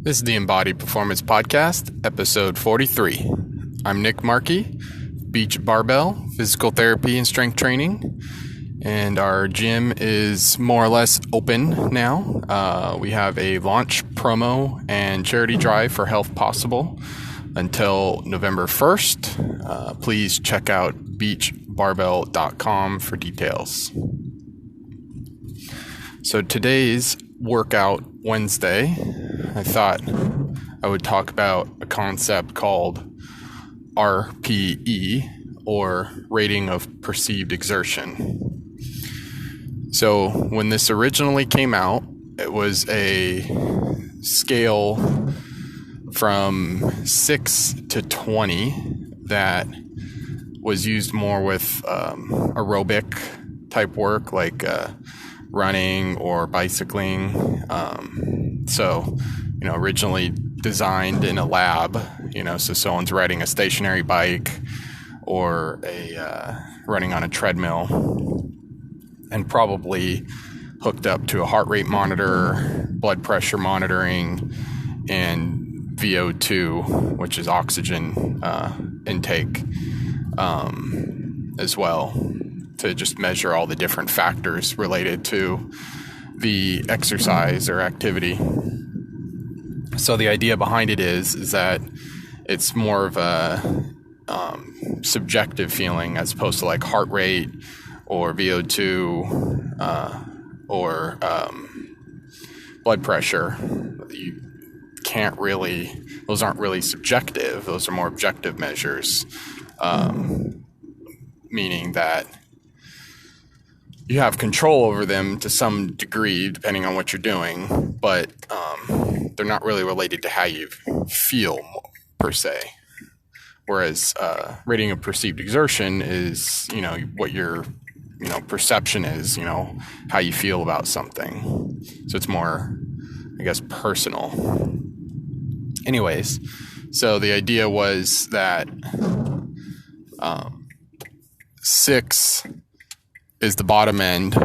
This is the Embodied Performance Podcast, episode 43. I'm Nick Markey, Beach Barbell, Physical Therapy and Strength Training, and our gym is more or less open now. We have a launch promo and charity drive for Health Possible until November 1st. Please check out beachbarbell.com for details. So today's Workout Wednesday, I thought I would talk about a concept called RPE, or rating of perceived exertion. So when this originally came out, it was a scale from 6 to 20 that was used more with aerobic type work, like running or bicycling. Originally designed in a lab, so someone's riding a stationary bike or running on a treadmill and probably hooked up to a heart rate monitor, blood pressure monitoring, and VO2, which is oxygen intake, as well, to just measure all the different factors related to the exercise or activity. So the idea behind it is that it's more of a subjective feeling as opposed to like heart rate or VO2 or blood pressure. You can't really, those aren't really subjective. Those are more objective measures, meaning that you have control over them to some degree, depending on what you're doing, but they're not really related to how you feel, per se. Whereas rating of perceived exertion is, what your, perception is, how you feel about something. So it's more, personal. Anyways, so the idea was that 6 is the bottom end,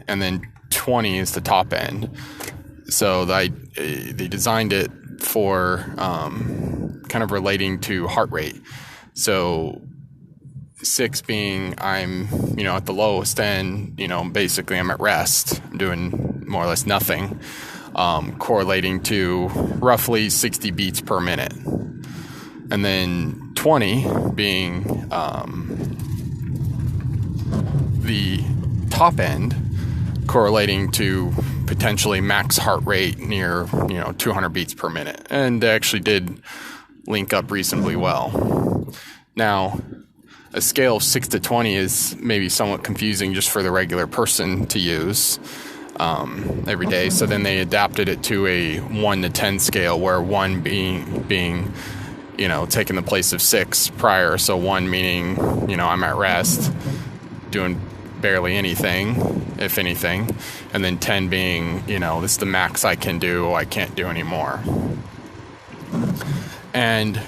and then 20 is the top end. So they designed it for kind of relating to heart rate. So 6 being I'm, at the lowest end, basically I'm at rest. I'm doing more or less nothing, correlating to roughly 60 beats per minute. And then 20 being the top end, correlating to potentially max heart rate near 200 beats per minute, and they actually did link up reasonably well. Now, a scale of 6 to 20 is maybe somewhat confusing just for the regular person to use every day. So then they adapted it to a 1 to 10 scale, where 1 being taking the place of 6 prior. So 1 meaning I'm at rest, doing barely anything, if anything, and then 10 being, this is the max I can do, I can't do anymore. And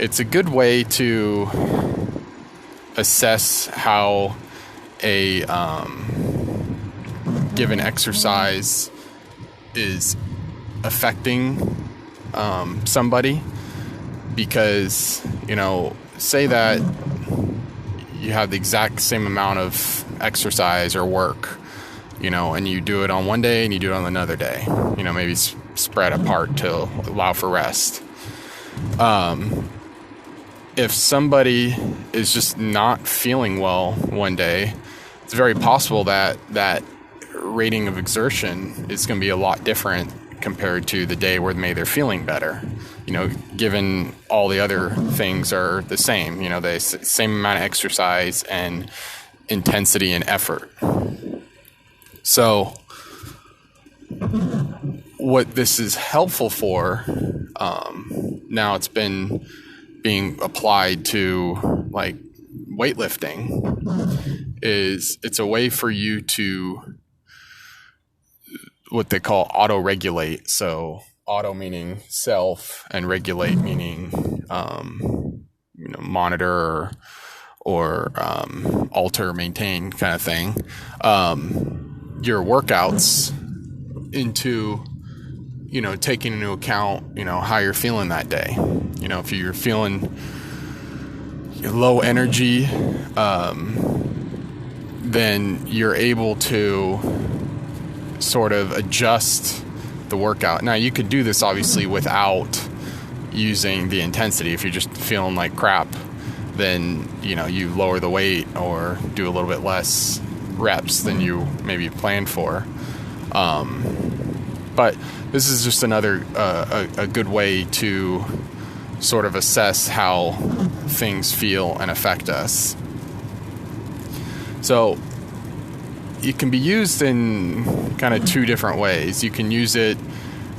it's a good way to assess how a given exercise is affecting somebody, because, say that you have the exact same amount of exercise or work, and you do it on one day and you do it on another day, maybe spread apart to allow for rest. If somebody is just not feeling well one day, it's very possible that rating of exertion is going to be a lot different compared to the day where maybe they're feeling better, given all the other things are the same, the same amount of exercise and intensity and effort. So what this is helpful for, now it's been being applied to like weightlifting, is it's a way for you to what they call auto-regulate. So auto meaning self, and regulate meaning monitor or alter, maintain kind of thing, your workouts into taking into account, how you're feeling that day. If you're feeling low energy, then you're able to sort of adjust the workout. Now, you could do this obviously without using the intensity. If you're just feeling like crap, then, you lower the weight or do a little bit less reps than you maybe planned for. But this is just another a good way to sort of assess how things feel and affect us. So it can be used in kind of two different ways. You can use it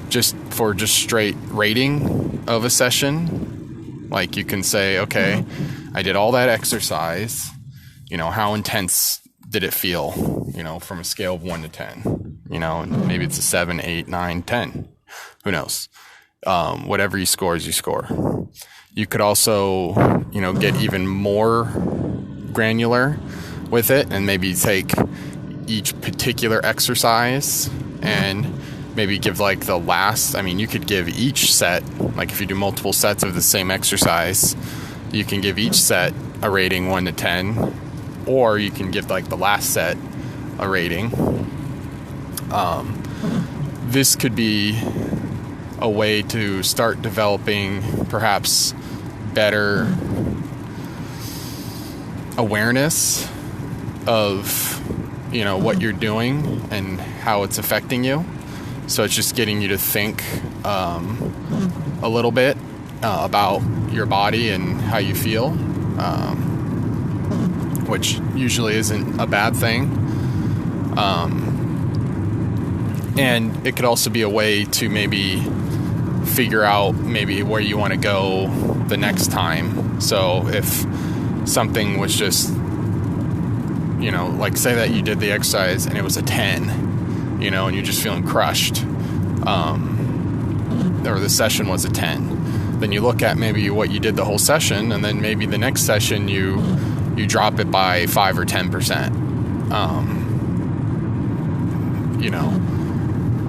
just for straight rating of a session. Like you can say, okay, I did all that exercise, how intense did it feel, from a scale of 1 to 10, and maybe it's a 7, 8, 9, 10, who knows? Whatever you score, you score. You could also, get even more granular with it and maybe take each particular exercise and maybe give like the last, you could give each set, like if you do multiple sets of the same exercise, you can give each set a rating 1 to 10, or you can give like the last set a rating. This could be a way to start developing perhaps better awareness of, what you're doing and how it's affecting you. So it's just getting you to think a little bit about your body and how you feel, which usually isn't a bad thing. And it could also be a way to maybe figure out maybe where you want to go the next time. So if something was just, like say that you did the exercise and it was a 10, and you're just feeling crushed, or the session was a 10, then you look at maybe what you did the whole session, and then maybe the next session you drop it by 5 or 10%.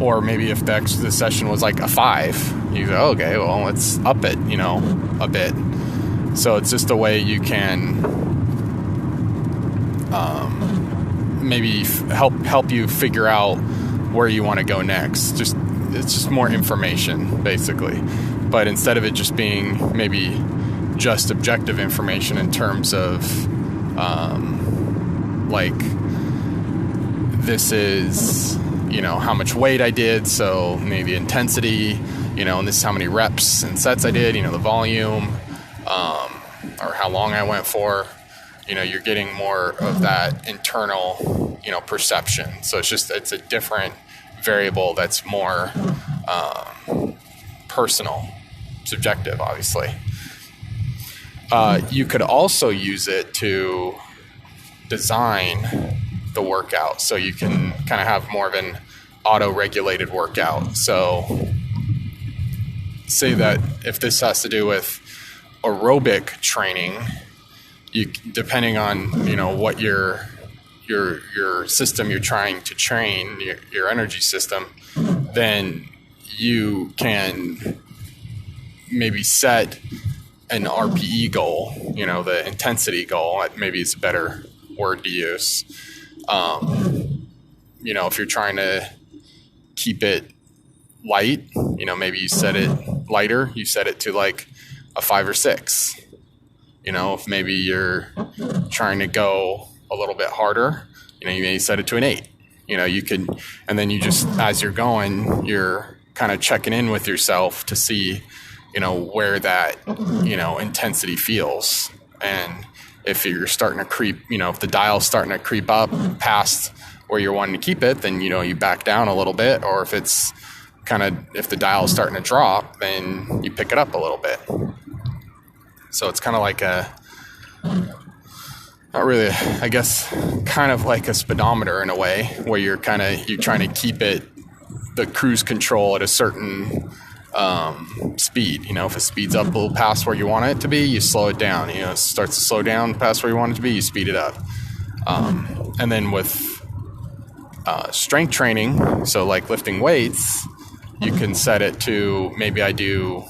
Or maybe if the session was like a 5, you go, okay, well, let's up it, a bit. So it's just a way you can maybe help you figure out where you want to go next. It's just more information, basically. But instead of it just being maybe just objective information in terms of like this is, how much weight I did, so maybe intensity, and this is how many reps and sets I did, the volume, or how long I went for, you're getting more of that internal, perception. So it's a different variable that's more personal, subjective, obviously. You could also use it to design the workout, so you can kind of have more of an auto-regulated workout. So say that if this has to do with aerobic training, you, depending on what your system you're trying to train, your energy system, then you can maybe set an RPE goal, the intensity goal, maybe it's a better word to use. If you're trying to keep it light, maybe you set it lighter, you set it to like a 5 or 6. If maybe you're trying to go a little bit harder, you may set it to an 8. You could, and then you just, as you're going, you're kind of checking in with yourself to see, where that, intensity feels. And if you're starting to creep, if the dial's starting to creep up past where you're wanting to keep it, then, you back down a little bit. Or if it's if the dial is starting to drop, then you pick it up a little bit. So it's kind of like not really, I guess, kind of like a speedometer in a way, where you're trying to keep it, the cruise control at a certain speed. If it speeds up a little past where you want it to be, you slow it down. It starts to slow down past where you want it to be, you speed it up. And then with strength training, so like lifting weights, you can set it to, maybe I do,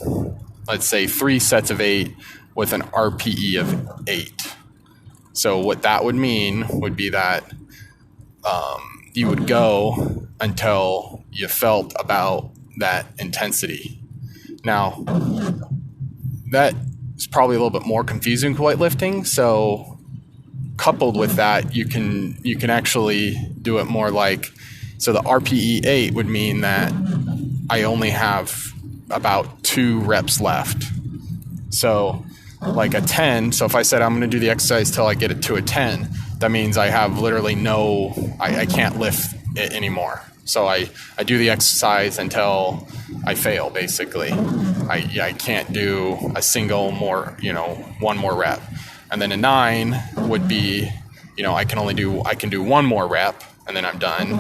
let's say 3 sets of 8 with an RPE of 8. So what that would mean would be that you would go until you felt about that intensity. Now, that is probably a little bit more confusing with weightlifting. So coupled with that, you can actually do it more like, so the RPE 8 would mean that I only have about 2 reps left. So like a 10, so if I said I'm going to do the exercise till I get it to a 10, that means I have literally I can't lift it anymore. So I do the exercise until I fail, basically. I can't do a single more, one more rep. And then a 9 would be, I can do 1 more rep and then I'm done.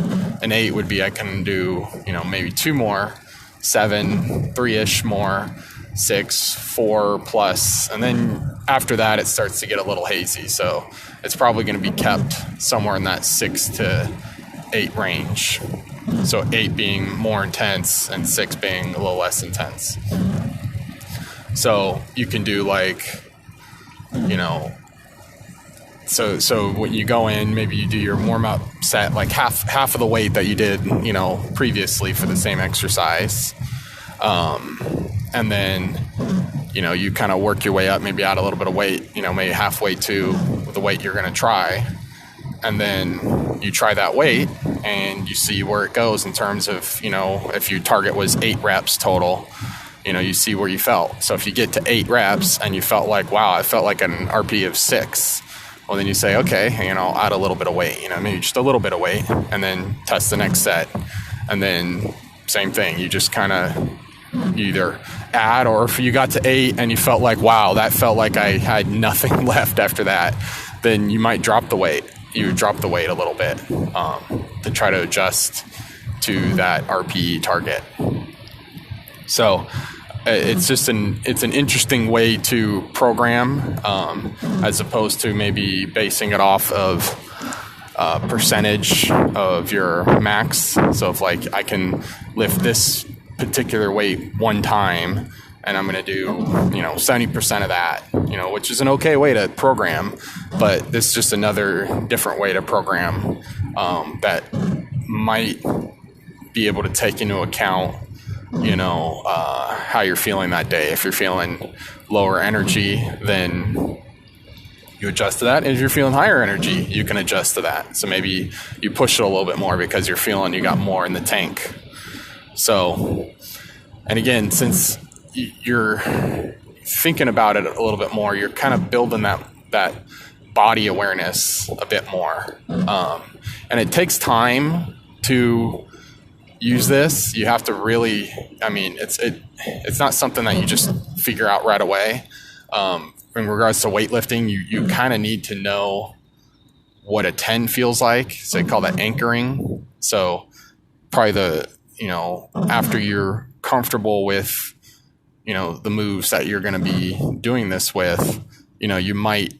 An 8 would be I can do, maybe 2 more, 7, 3-ish more, 6, 4 plus, and then after that it starts to get a little hazy. So it's probably going to be kept somewhere in that 6 to 8 range. So 8 being more intense and 6 being a little less intense. So you can do like, so when you go in, maybe you do your warm-up set like half of the weight that you did, previously for the same exercise. And then, you kind of work your way up, maybe add a little bit of weight, maybe halfway to the weight you're going to try. And then you try that weight and you see where it goes in terms of, if your target was 8 reps total, you see where you felt. So if you get to 8 reps and you felt like, wow, I felt like an RP of 6, well, then you say, okay, I'll add a little bit of weight, maybe just a little bit of weight, and then test the next set. And then same thing, you just kind of either add, or if you got to 8 and you felt like, wow, that felt like I had nothing left after that, then you might drop the weight. You drop the weight a little bit to try to adjust to that RPE target. So it's just it's an interesting way to program, as opposed to maybe basing it off of percentage of your max. So if like I can lift this particular weight 1 time and I'm going to do 70% of that, which is an okay way to program, but this is just another different way to program that might be able to take into account how you're feeling that day. If you're feeling lower energy, then you adjust to that. And if you're feeling higher energy, you can adjust to that. So maybe you push it a little bit more because you're feeling you got more in the tank. So, and again, since you're thinking about it a little bit more, you're kind of building that body awareness a bit more. And it takes time to use this. You have to really, it's not something that you just figure out right away. In regards to weightlifting, you kind of need to know what a 10 feels like. So they call that anchoring. So probably after you're comfortable with, the moves that you're going to be doing this with, you might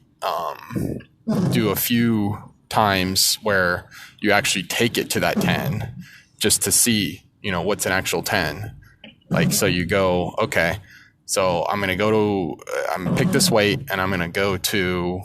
do a few times where you actually take it to that 10 just to see, what's an actual 10. Like, so you go, okay, so I'm going to pick this weight and I'm going to go to,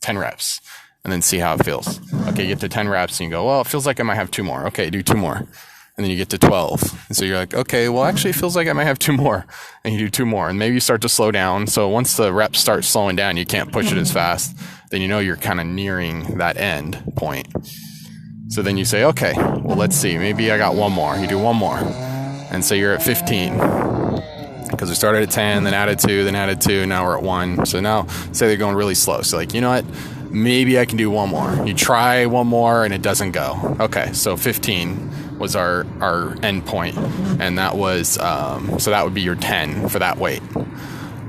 10 reps and then see how it feels. Okay, you get to 10 reps and you go, well, it feels like I might have 2 more. Okay, do 2 more. And then you get to 12. And so you're like, okay, well, actually it feels like I might have 2 more. And you do 2 more. And maybe you start to slow down. So once the reps start slowing down, you can't push it as fast. Then you're kind of nearing that end point. So then you say, okay, well, let's see. Maybe I got 1 more. You do 1 more. And so you're at 15. Because we started at 10, then added 2, then added 2, now we're at 1. So now, say they're going really slow. So like, you know what? Maybe I can do 1 more. You try 1 more and it doesn't go. Okay, so 15 was our end point. And that was, so that would be your 10 for that weight.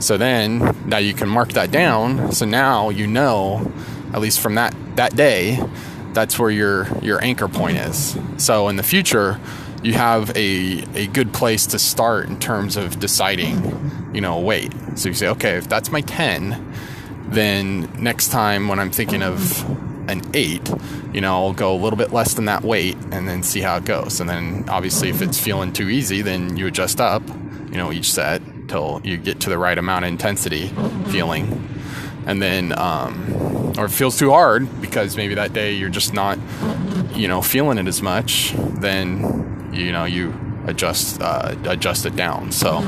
So then, now you can mark that down. So now at least from that day, that's where your anchor point is. So in the future, you have a good place to start in terms of deciding, weight. So you say, okay, if that's my 10, then next time when I'm thinking of an 8, I'll go a little bit less than that weight and then see how it goes. And then obviously if it's feeling too easy, then you adjust up, each set till you get to the right amount of intensity feeling. And then, or it feels too hard because maybe that day you're just not, feeling it as much, then, you adjust it down. So,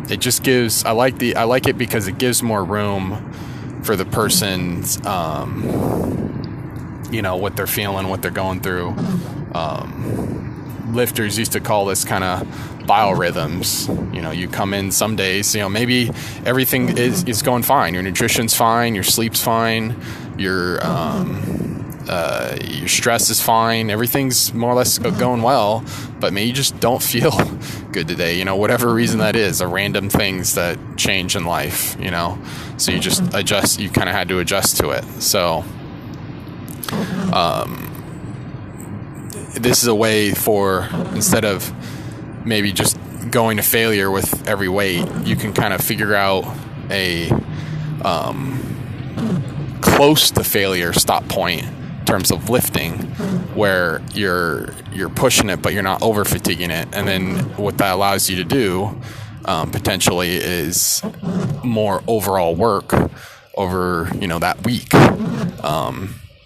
it just gives, I like it because it gives more room for the person's, what they're feeling, what they're going through. Lifters used to call this kind of biorhythms. You come in some days, maybe everything is going fine. Your nutrition's fine, your sleep's fine, your stress is fine, everything's more or less going well, but maybe you just don't feel good today, whatever reason that is, random things that change in life, so you just adjust, you kind of had to adjust to it. So this is a way for, instead of maybe just going to failure with every weight, you can kind of figure out a close to failure stop point in terms of lifting, where you're pushing it but you're not over fatiguing it. And then what that allows you to do potentially is more overall work over that week,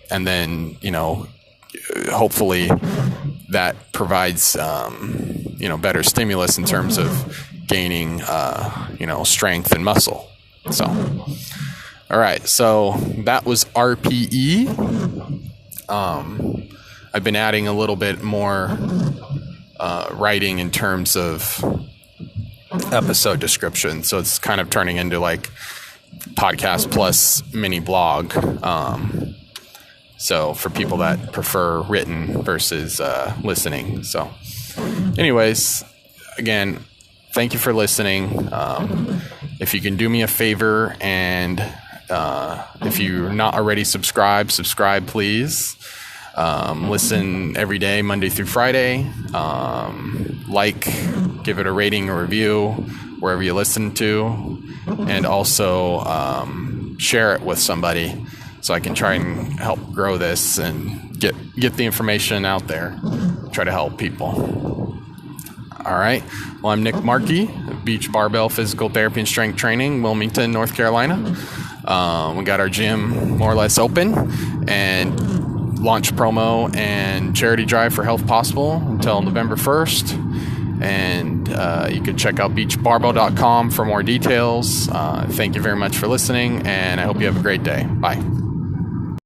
and then hopefully that provides better stimulus in terms of gaining strength and muscle. So all right, so that was RPE. I've been adding a little bit more writing in terms of episode description, so it's kind of turning into like podcast plus mini blog. So for people that prefer written versus listening. So anyways, again, thank you for listening. If you can do me a favor, and if you're not already subscribed, please. Listen every day, Monday through Friday. Give it a rating or review wherever you listen to. And also share it with somebody, so I can try and help grow this and get the information out there, try to help people. All right. Well, I'm Nick Markey, Beach Barbell Physical Therapy and Strength Training, Wilmington, North Carolina. We got our gym more or less open, and launch promo and charity drive for Health Possible until November 1st. And you can check out beachbarbell.com for more details. Thank you very much for listening, and I hope you have a great day. Bye.